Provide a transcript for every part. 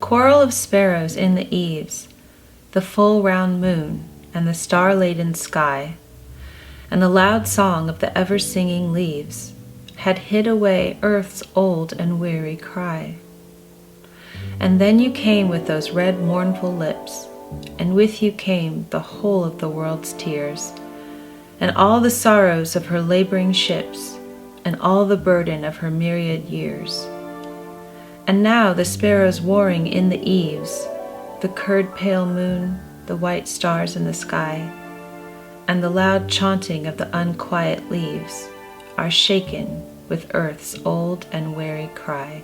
choral of sparrows in the eaves, the full round moon and the star-laden sky, and the loud song of the ever-singing leaves had hid away earth's old and weary cry. And then you came with those red mournful lips, and with you came the whole of the world's tears, and all the sorrows of her laboring ships, and all the burden of her myriad years. And now the sparrows warring in the eaves, the curd pale moon, the white stars in the sky, and the loud chanting of the unquiet leaves are shaken with earth's old and weary cry.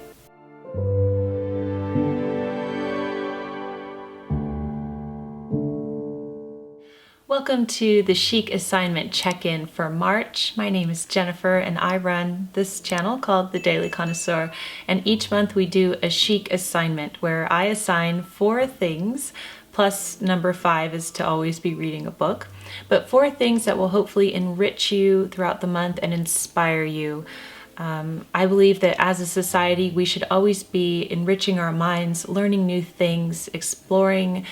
Welcome to the Chic Assignment Check-In for March. My name is Jennifer and I run this channel called The Daily Connoisseur, and each month we do a chic assignment where I assign 4 things, plus number 5 is to always be reading a book, but 4 things that will hopefully enrich you throughout the month and inspire you. I believe that as a society we should always be enriching our minds, learning new things, exploring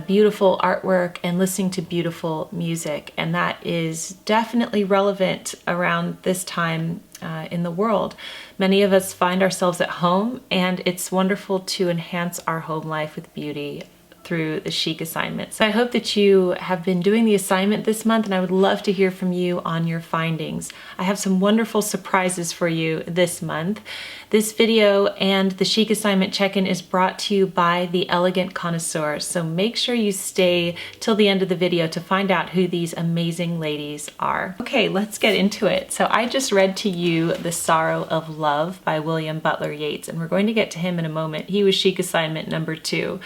beautiful artwork and listening to beautiful music, and that is definitely relevant around this time in the world. Many of us find ourselves at home, and it's wonderful to enhance our home life with beauty through the Chic Assignment. So I hope that you have been doing the assignment this month, and I would love to hear from you on your findings. I have some wonderful surprises for you this month. This video and the Chic Assignment Check-In is brought to you by the Elegant Connoisseurs, so make sure you stay till the end of the video to find out who these amazing ladies are. Okay, let's get into it. So I just read to you The Sorrow of Love by William Butler Yeats, and we're going to get to him in a moment. He was Chic Assignment number 2.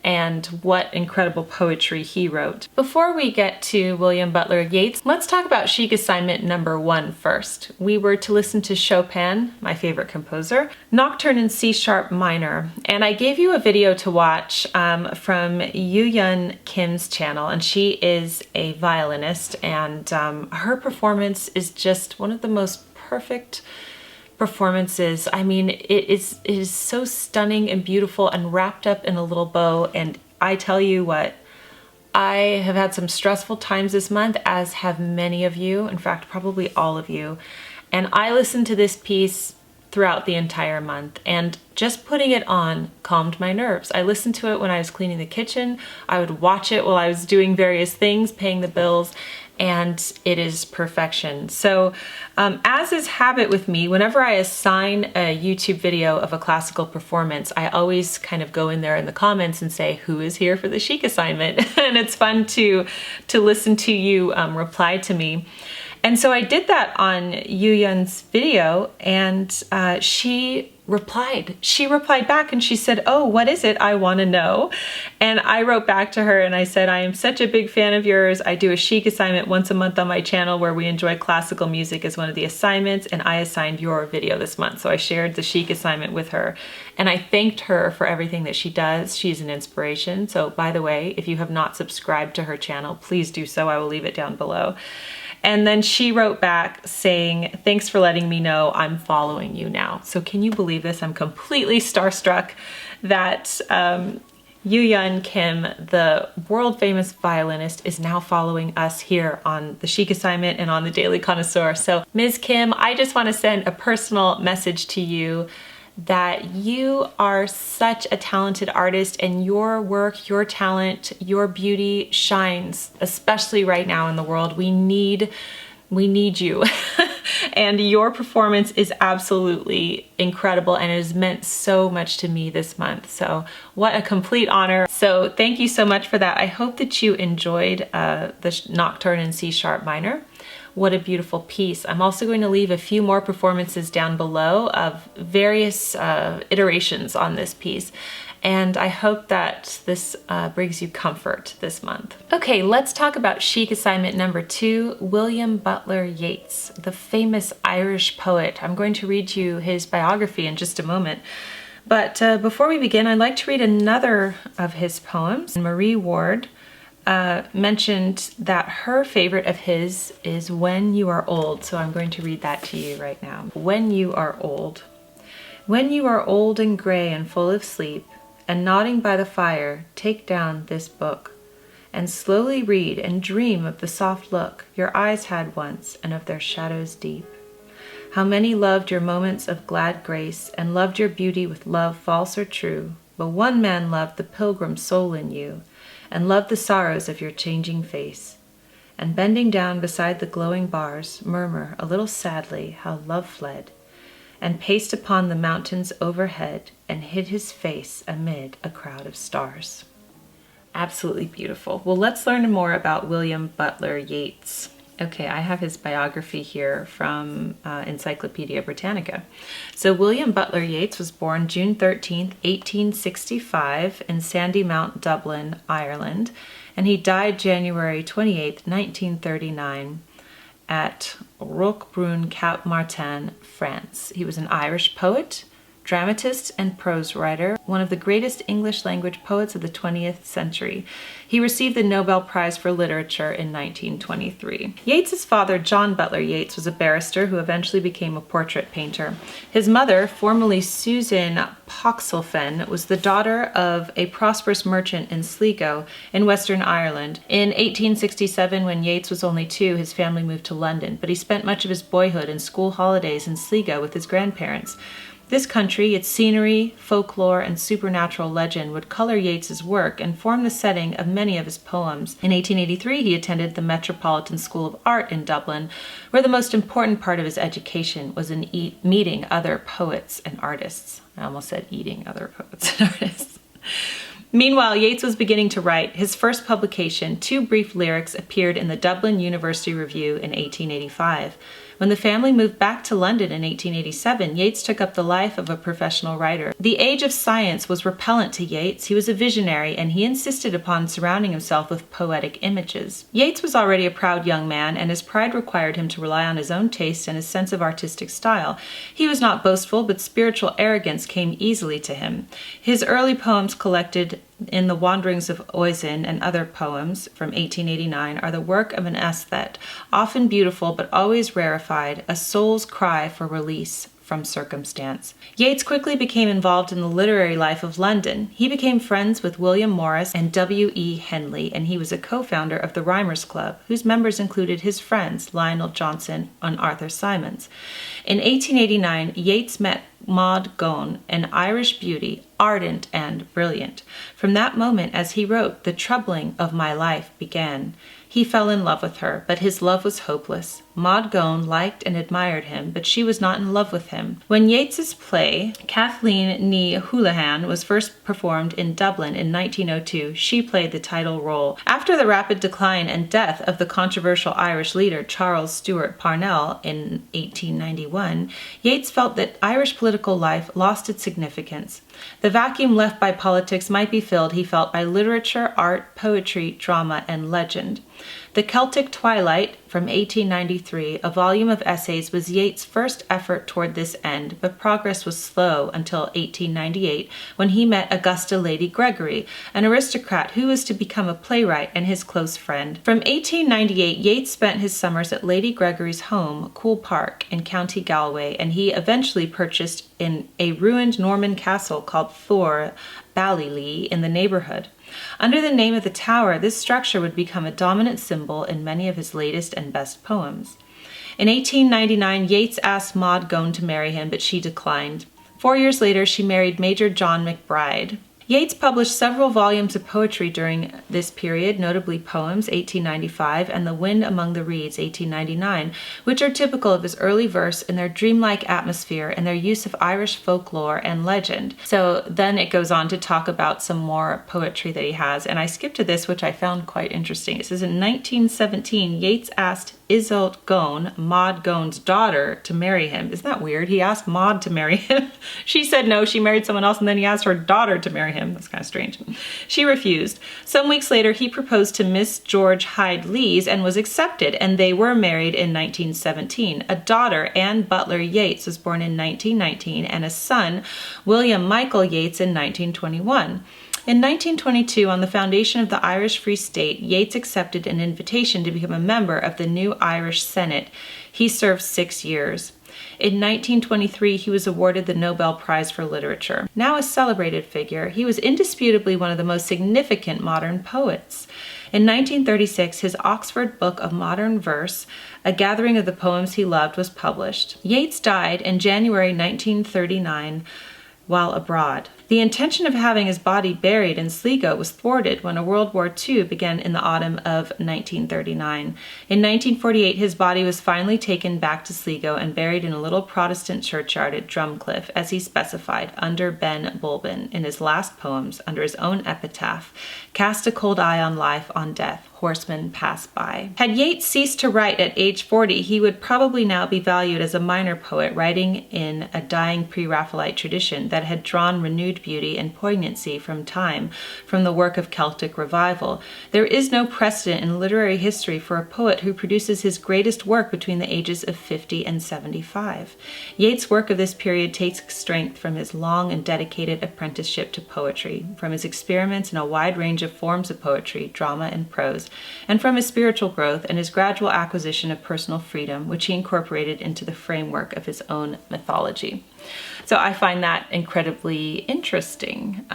And what incredible poetry he wrote. Before we get to William Butler Yeats, let's talk about Chic Assignment number 1 first. We were to listen to Chopin, my favorite composer, Nocturne in C# minor, and I gave you a video to watch from Yoo-Yeon Kim's channel, and she is a violinist, and her performance is just one of the most perfect performances. I mean, it is so stunning and beautiful and wrapped up in a little bow, and I tell you what, I have had some stressful times this month, as have many of you, in fact probably all of you, and I listened to this piece throughout the entire month, and just putting it on calmed my nerves. I listened to it when I was cleaning the kitchen, I would watch it while I was doing various things, paying the bills, and it is perfection. So as is habit with me, whenever I assign a YouTube video of a classical performance, I always kind of go in there in the comments and say, who is here for the Chic Assignment? And it's fun to listen to you reply to me. And so I did that on Yoo-Yeon's video, and she replied back and she said, oh, what is it? I want to know. And I wrote back to her and I said, I am such a big fan of yours. I do a Chic Assignment once a month on my channel where we enjoy classical music as one of the assignments, and I assigned your video this month. So I shared the Chic Assignment with her, and I thanked her for everything that she does. She's an inspiration. So by the way, if you have not subscribed to her channel, please do so. I will leave it down below. And then she wrote back saying, thanks for letting me know, I'm following you now. So can you believe this? I'm completely starstruck that Yoo-Yeon Kim, the world famous violinist, is now following us here on the Chic Assignment and on the Daily Connoisseur. So Ms. Kim, I just want to send a personal message to you that you are such a talented artist, and your work, your talent, your beauty shines, especially right now in the world. We need you. And your performance is absolutely incredible, and it has meant so much to me this month. So what a complete honor. So thank you so much for that. I hope that you enjoyed the Nocturne in C# minor. What a beautiful piece. I'm also going to leave a few more performances down below of various iterations on this piece. And I hope that this brings you comfort this month. Okay, let's talk about Chic Assignment number 2, William Butler Yeats, the famous Irish poet. I'm going to read you his biography in just a moment. But before we begin, I'd like to read another of his poems. Marie Ward mentioned that her favorite of his is When You Are Old, so I'm going to read that to you right now. When you are old. When you are old and gray and full of sleep, and nodding by the fire, take down this book, and slowly read and dream of the soft look your eyes had once and of their shadows deep. How many loved your moments of glad grace, and loved your beauty with love false or true, but one man loved the pilgrim soul in you, and loved the sorrows of your changing face. And bending down beside the glowing bars, murmur a little sadly how love fled, and paced upon the mountains overhead, and hid his face amid a crowd of stars. Absolutely beautiful. Well, let's learn more about William Butler Yeats. Okay, I have his biography here from Encyclopedia Britannica. So William Butler Yeats was born June 13th, 1865 in Sandymount, Dublin, Ireland, and he died January 28th, 1939 at Roquebrune, Cap Martin, France. He was an Irish poet, dramatist, and prose writer, one of the greatest English language poets of the 20th century. He received the Nobel Prize for Literature in 1923. Yeats's father, John Butler Yeats, was a barrister who eventually became a portrait painter. His mother, formerly Susan Poxelfen, was the daughter of a prosperous merchant in Sligo in Western Ireland. In 1867, when Yeats was only 2, his family moved to London, but he spent much of his boyhood and school holidays in Sligo with his grandparents. This country, its scenery, folklore, and supernatural legend would color Yeats's work and form the setting of many of his poems. In 1883, he attended the Metropolitan School of Art in Dublin, where the most important part of his education was in meeting other poets and artists. I almost said eating other poets and artists. Meanwhile, Yeats was beginning to write. His first publication, 2 brief lyrics, appeared in the Dublin University Review in 1885. When the family moved back to London in 1887, Yeats took up the life of a professional writer. The age of science was repellent to Yeats. He was a visionary, and he insisted upon surrounding himself with poetic images. Yeats was already a proud young man, and his pride required him to rely on his own taste and his sense of artistic style. He was not boastful, but spiritual arrogance came easily to him. His early poems, collected in The Wanderings of Oisin and other poems from 1889, are the work of an aesthete, often beautiful but always rarefied, a soul's cry for release from circumstance. Yeats quickly became involved in the literary life of London. He became friends with William Morris and W.E. Henley, and he was a co-founder of the Rhymers Club, whose members included his friends Lionel Johnson and Arthur Symons. In 1889, Yeats met Maud Gonne, an Irish beauty, ardent and brilliant. From that moment, as he wrote, the troubling of my life began. He fell in love with her, but his love was hopeless. Maud Gonne liked and admired him, but she was not in love with him. When Yeats's play, Kathleen Ní Houlihan, was first performed in Dublin in 1902, she played the title role. After the rapid decline and death of the controversial Irish leader Charles Stewart Parnell in 1891, Yeats felt that Irish political life lost its significance. The vacuum left by politics might be filled, he felt, by literature, art, poetry, drama, and legend. The Celtic Twilight from 1893, a volume of essays, was Yeats' first effort toward this end, but progress was slow until 1898, when he met Augusta Lady Gregory, an aristocrat who was to become a playwright and his close friend. From 1898, Yeats spent his summers at Lady Gregory's home, Cool Park, in County Galway, and he eventually purchased in a ruined Norman castle called Thor Ballylee in the neighborhood. Under the name of the tower, this structure would become a dominant symbol in many of his latest and best poems. In 1899, Yeats asked Maud Gonne to marry him, but she declined. 4 years later, she married Major John McBride. Yeats published several volumes of poetry during this period, notably Poems, 1895, and The Wind Among the Reeds, 1899, which are typical of his early verse in their dreamlike atmosphere and their use of Irish folklore and legend. So then it goes on to talk about some more poetry that he has, and I skipped to this, which I found quite interesting. It says, in 1917, Yeats asked Iseult Gonne, Maud Gonne's daughter, to marry him. Isn't that weird? He asked Maud to marry him. She said no, she married someone else, and then he asked her daughter to marry him. That's kind of strange. She refused. Some weeks later, he proposed to Miss George Hyde Lees and was accepted, and they were married in 1917. A daughter, Anne Butler Yeats, was born in 1919, and a son, William Michael Yeats, in 1921. In 1922, on the foundation of the Irish Free State, Yeats accepted an invitation to become a member of the new Irish Senate. He served 6 years. In 1923, he was awarded the Nobel Prize for Literature. Now a celebrated figure, he was indisputably one of the most significant modern poets. In 1936, his Oxford Book of Modern Verse, a gathering of the poems he loved, was published. Yeats died in January 1939 while abroad. The intention of having his body buried in Sligo was thwarted when World War II began in the autumn of 1939. In 1948, his body was finally taken back to Sligo and buried in a little Protestant churchyard at Drumcliff, as he specified, under Ben Bulben, in his last poems, under his own epitaph, "Cast a cold eye on life, on death, horsemen pass by." Had Yeats ceased to write at age 40, he would probably now be valued as a minor poet, writing in a dying pre-Raphaelite tradition that had drawn renewed beauty and poignancy from the work of Celtic revival. There is no precedent in literary history for a poet who produces his greatest work between the ages of 50 and 75. Yeats' work of this period takes strength from his long and dedicated apprenticeship to poetry, from his experiments in a wide range of forms of poetry, drama, and prose, and from his spiritual growth and his gradual acquisition of personal freedom, which he incorporated into the framework of his own mythology. So I find that incredibly interesting.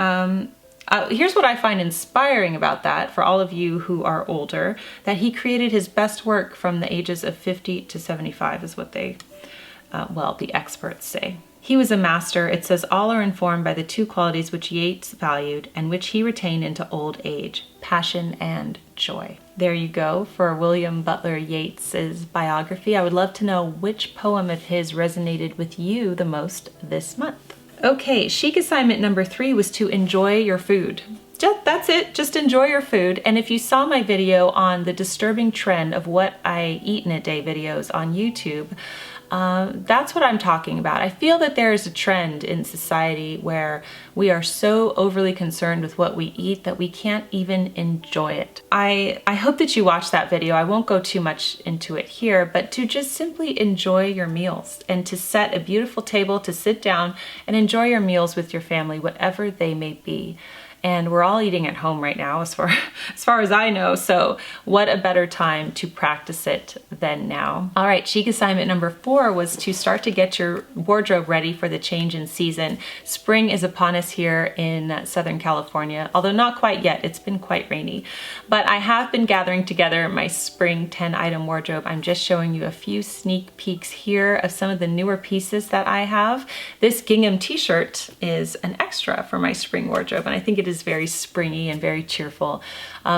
Here's what I find inspiring about that for all of you who are older, that he created his best work from the ages of 50 to 75 is what the experts say. He was a master. It says all are informed by the two qualities which Yeats valued and which he retained into old age, passion and joy. There you go for William Butler Yeats's biography. I would love to know which poem of his resonated with you the most this month. Okay, chic assignment number 3 was to enjoy your food. That's it, just enjoy your food. And if you saw my video on the disturbing trend of what I eat in a day videos on YouTube, that's what I'm talking about. I feel that there is a trend in society where we are so overly concerned with what we eat that we can't even enjoy it. I hope that you watch that video. I won't go too much into it here, but to just simply enjoy your meals and to set a beautiful table to sit down and enjoy your meals with your family, whatever they may be. And we're all eating at home right now as far as I know, so what a better time to practice it than now. All right, chic assignment number 4 was to start to get your wardrobe ready for the change in season. Spring is upon us here in Southern California, although not quite yet. It's been quite rainy. But I have been gathering together my spring 10-item wardrobe. I'm just showing you a few sneak peeks here of some of the newer pieces that I have. This gingham t-shirt is an extra for my spring wardrobe, and I think it is very springy and very cheerful,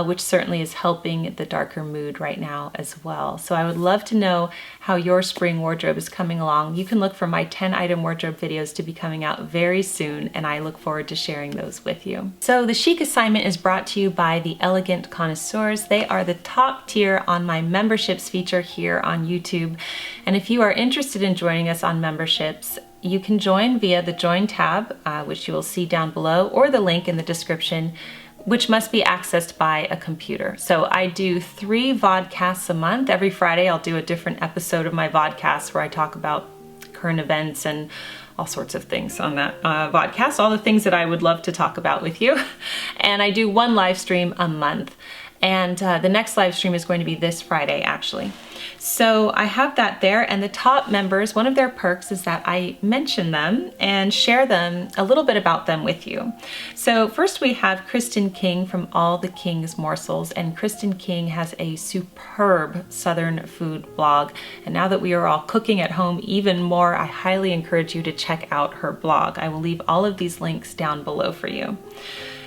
which certainly is helping the darker mood right now as well. So I would love to know how your spring wardrobe is coming along. You can look for my 10-item wardrobe videos to be coming out very soon, and I look forward to sharing those with you. So the chic assignment is brought to you by the Elegant Connoisseurs. They are the top tier on my memberships feature here on YouTube. And if you are interested in joining us on memberships, you can join via the Join tab, which you will see down below, or the link in the description, which must be accessed by a computer. So I do 3 vodcasts a month. Every Friday I'll do a different episode of my vodcast where I talk about current events and all sorts of things on that vodcast, all the things that I would love to talk about with you. And I do 1 live stream a month. And the next live stream is going to be this Friday, actually. So I have that there, and the top members, one of their perks is that I mention them and share them, a little bit about them with you. So first we have Kristen King from All the King's Morsels, and Kristen King has a superb Southern food blog. And now that we are all cooking at home even more, I highly encourage you to check out her blog. I will leave all of these links down below for you.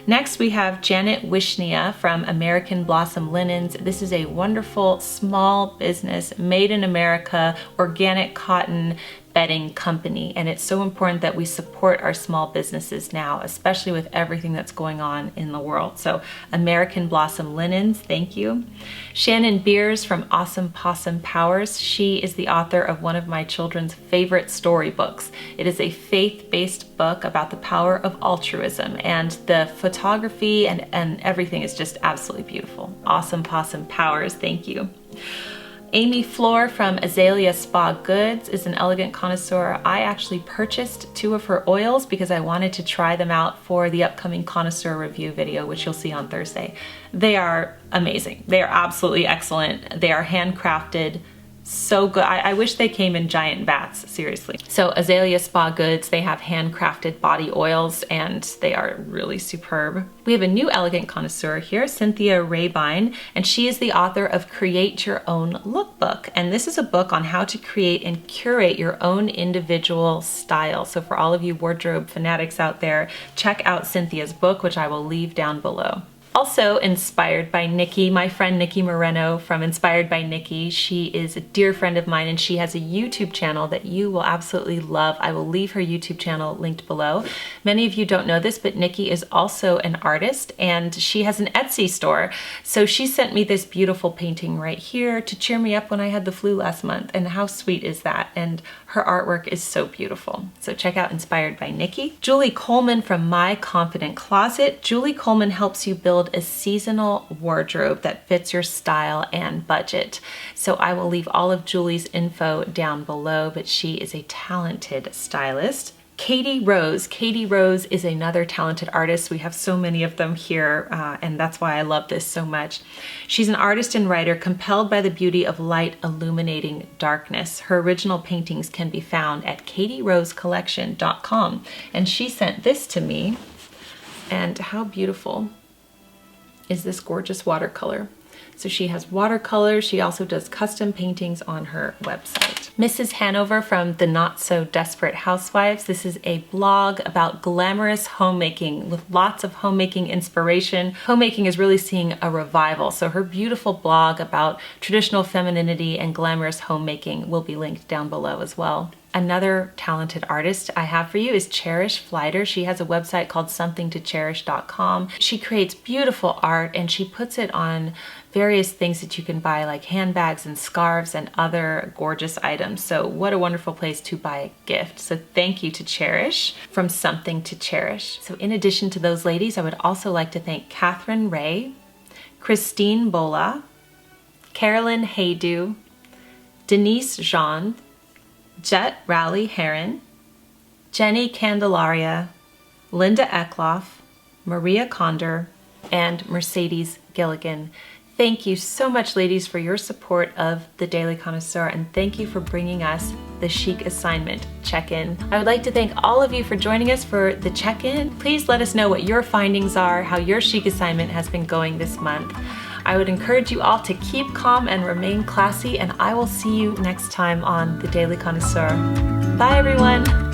Next, we have Janet Wishnia from American Blossom Linens. This is a wonderful small business, made in America, organic cotton bedding company, and it's so important that we support our small businesses now, especially with everything that's going on in the world. So American Blossom Linens, thank you. Shannon Beers from Awesome Possum Powers. She is the author of one of my children's favorite storybooks. It is a faith-based book about the power of altruism, and the photography and everything is just absolutely beautiful. Awesome Possum Powers, thank you. Amy Floor from Azalea Spa Goods is an elegant connoisseur. I actually purchased 2 of her oils because I wanted to try them out for the upcoming connoisseur review video, which you'll see on Thursday. They are amazing. They are absolutely excellent. They are handcrafted, So good. I wish they came in giant vats, seriously. So Azalea Spa Goods, they have handcrafted body oils and they are really superb. We have a new Elegant Connoisseur here, Cynthia Rabine, and she is the author of Create Your Own Lookbook. And this is a book on how to create and curate your own individual style. So for all of you wardrobe fanatics out there, check out Cynthia's book, which I will leave down below. Also inspired by Nikki, my friend Nikki Moreno from Inspired by Nikki. She is a dear friend of mine and she has a YouTube channel that you will absolutely love. I will leave her YouTube channel linked below. Many of you don't know this, but Nikki is also an artist and she has an Etsy store. So she sent me this beautiful painting right here to cheer me up when I had the flu last month. And how sweet is that? And her artwork is so beautiful. So check out Inspired by Nikki. Julie Coleman from My Confident Closet. Julie Coleman helps you build a seasonal wardrobe that fits your style and budget. So I will leave all of Julie's info down below, but she is a talented stylist. Katie Rose. Katie Rose is another talented artist. We have so many of them here, and that's why I love this so much. She's an artist and writer compelled by the beauty of light illuminating darkness. Her original paintings can be found at katierosecollection.com, and she sent this to me, and how beautiful is this gorgeous watercolor. So she has watercolors. She also does custom paintings on her website. Mrs. Hanover from The Not So Desperate Housewives. This is a blog about glamorous homemaking with lots of homemaking inspiration. Homemaking is really seeing a revival. So her beautiful blog about traditional femininity and glamorous homemaking will be linked down below as well. Another talented artist I have for you is Cherish Flighter. She has a website called somethingtocherish.com. She creates beautiful art and she puts it on various things that you can buy, like handbags and scarves and other gorgeous items. So what a wonderful place to buy a gift. So thank you to Cherish from Something to Cherish. So in addition to those ladies, I would also like to thank Katherine Rae, Christine Bolla, Carolyn Haydu, Denise Gende, Jet Rowley-Herron, Jenny Candelaria, Linda Eklof, Maria Conder, and Mercedes Gilligan. Thank you so much, ladies, for your support of the Daily Connoisseur, and thank you for bringing us the Chic Assignment Check-In. I would like to thank all of you for joining us for the check-in. Please let us know what your findings are, how your Chic Assignment has been going this month. I would encourage you all to keep calm and remain classy, and I will see you next time on the Daily Connoisseur. Bye, everyone.